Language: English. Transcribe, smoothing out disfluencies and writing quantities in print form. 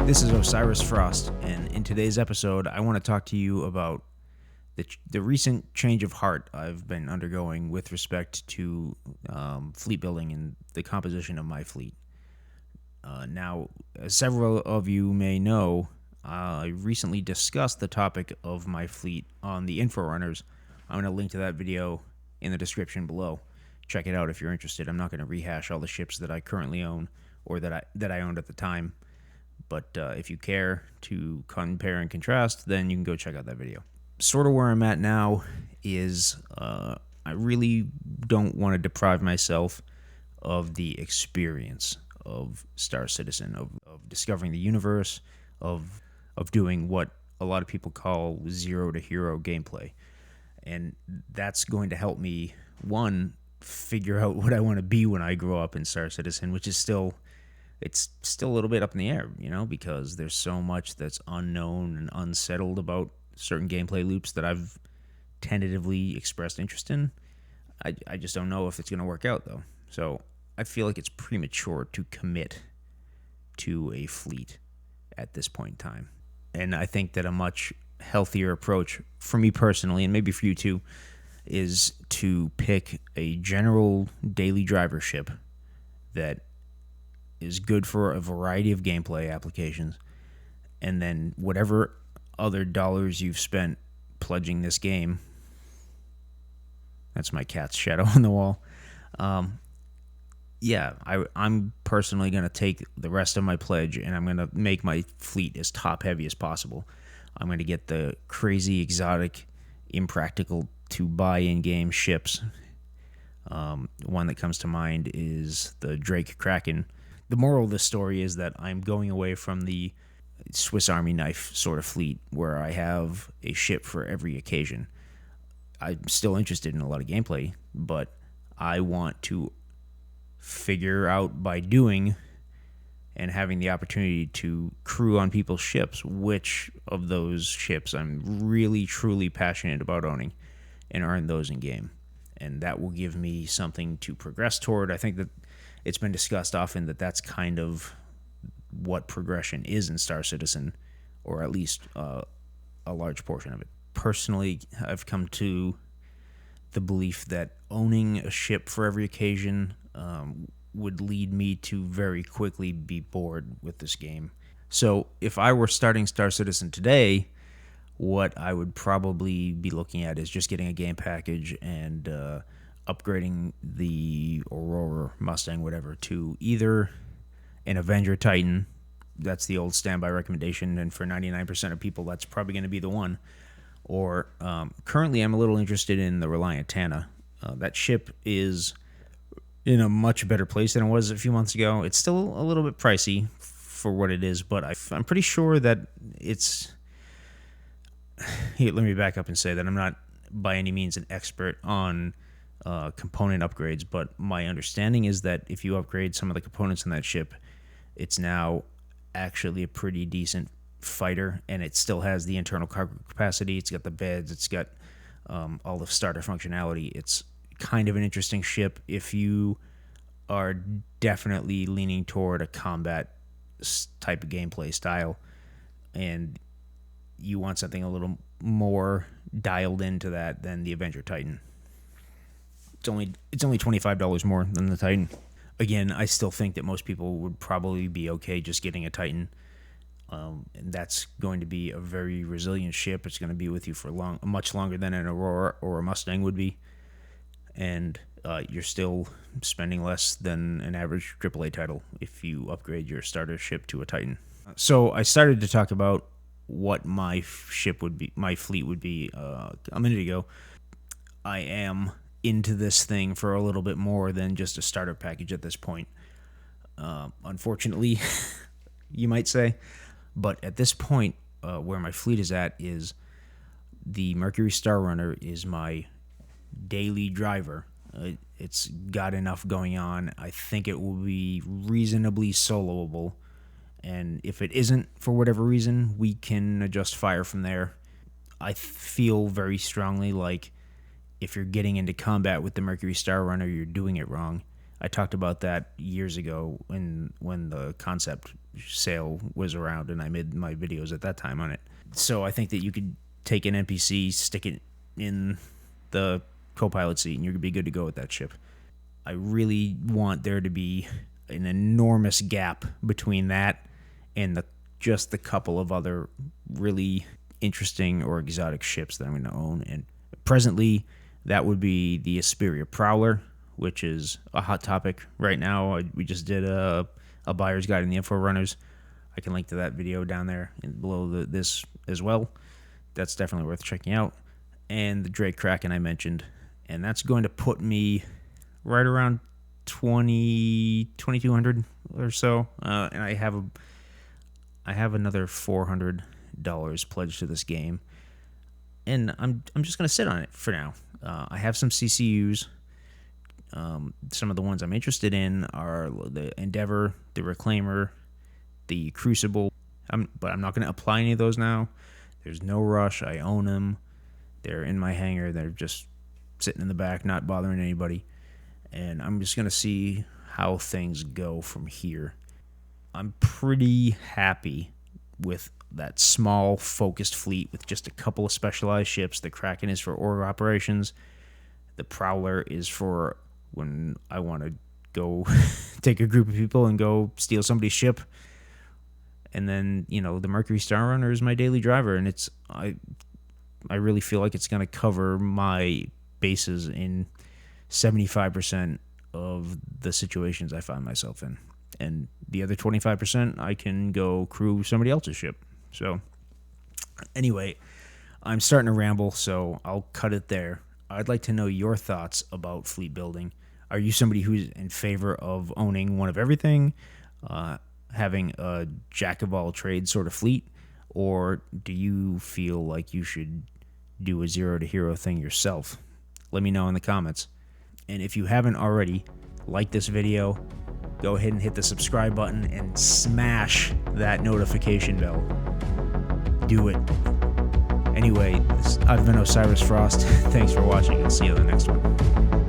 This is Osiris Frost, and in today's episode, I want to talk to you about the recent change of heart I've been undergoing with respect to fleet building and the composition of my fleet. Now, as several of you may know, I recently discussed the topic of my fleet on the Inforunners. I'm going to link to that video in the description below. Check it out if you're interested. I'm not going to rehash all the ships that I currently own or that I owned at the time. But if you care to compare and contrast, then you can go check out that video. Sort of where I'm at now is I really don't want to deprive myself of the experience of Star Citizen, of discovering the universe, of doing what a lot of people call zero to hero gameplay. And that's going to help me, one, figure out what I want to be when I grow up in Star Citizen, which is still a little bit up in the air, because there's so much that's unknown and unsettled about certain gameplay loops that I've tentatively expressed interest in. I just don't know if it's going to work out, though. So I feel like it's premature to commit to a fleet at this point in time. And I think that a much healthier approach for me personally, and maybe for you too, is to pick a general daily driver ship that is good for a variety of gameplay applications, and then whatever other dollars you've spent pledging this game, that's my cat's shadow on the wall, I'm personally going to take the rest of my pledge and I'm going to make my fleet as top heavy as possible. I'm going to get the crazy, exotic, impractical to buy in-game ships. One that comes to mind is the Drake Kraken. The moral of this story is that I'm going away from the Swiss Army knife sort of fleet where I have a ship for every occasion. I'm still interested in a lot of gameplay, but I want to figure out by doing and having the opportunity to crew on people's ships which of those ships I'm really, truly passionate about owning and earn those in game. And that will give me something to progress toward. I think that it's been discussed often that that's kind of what progression is in Star Citizen, or at least a large portion of it. Personally, I've come to the belief that owning a ship for every occasion would lead me to very quickly be bored with this game. So if I were starting Star Citizen today, what I would probably be looking at is just getting a game package and upgrading the Aurora, Mustang, whatever, to either an Avenger Titan. That's the old standby recommendation, and for 99% of people, that's probably going to be the one. Or currently, I'm a little interested in the Reliant Tana. That ship is in a much better place than it was a few months ago. It's still a little bit pricey for what it is, but I'm pretty sure that it's... Here, let me back up and say that I'm not by any means an expert on component upgrades, but my understanding is that if you upgrade some of the components in that ship, it's now actually a pretty decent fighter, and it still has the internal cargo capacity. It's got the beds, it's got all the starter functionality. It's kind of an interesting ship if you are definitely leaning toward a combat type of gameplay style, and you want something a little more dialed into that than the Avenger Titan. It's only $25 more than the Titan. Again, I still think that most people would probably be okay just getting a Titan. And that's going to be a very resilient ship. It's going to be with you for much longer than an Aurora or a Mustang would be. And you're still spending less than an average AAA title if you upgrade your starter ship to a Titan. So I started to talk about what my ship would be, my fleet would be a minute ago. I am into this thing for a little bit more than just a starter package at this point. Unfortunately, you might say. But at this point, where my fleet is at is the Mercury Star Runner is my daily driver. It's got enough going on. I think it will be reasonably soloable. And if it isn't, for whatever reason, we can adjust fire from there. I feel very strongly like if you're getting into combat with the Mercury Star Runner, you're doing it wrong. I talked about that years ago when the concept sale was around, and I made my videos at that time on it. So I think that you could take an NPC, stick it in the co-pilot seat, and you're gonna be good to go with that ship. I really want there to be an enormous gap between that and just the couple of other really interesting or exotic ships that I'm going to own. And presently, that would be the Asperia Prowler, which is a hot topic right now. We just did a buyer's guide in the info runners. I can link to that video down there and below this as well. That's definitely worth checking out. And the Drake Kraken I mentioned, and that's going to put me right around 2,200 or so. And I have another $400 pledged to this game, and I'm just gonna sit on it for now. I have some CCUs. Some of the ones I'm interested in are the Endeavor, the Reclaimer, the Crucible. But I'm not gonna apply any of those now. There's no rush. I own them. They're in my hangar. They're just sitting in the back, not bothering anybody. And I'm just gonna see how things go from here. I'm pretty happy with that small, focused fleet with just a couple of specialized ships. The Kraken is for org operations. The Prowler is for when I want to go take a group of people and go steal somebody's ship. And then, the Mercury Star Runner is my daily driver, and I really feel like it's going to cover my bases in 75% of the situations I find myself in. And the other 25%, I can go crew somebody else's ship. So, anyway, I'm starting to ramble, so I'll cut it there. I'd like to know your thoughts about fleet building. Are you somebody who's in favor of owning one of everything, having a jack-of-all-trades sort of fleet, or do you feel like you should do a zero-to-hero thing yourself? Let me know in the comments. And if you haven't already, like this video, go ahead and hit the subscribe button and smash that notification bell. Do it. Anyway, I've been Osiris Frost. Thanks for watching. I'll see you in the next one.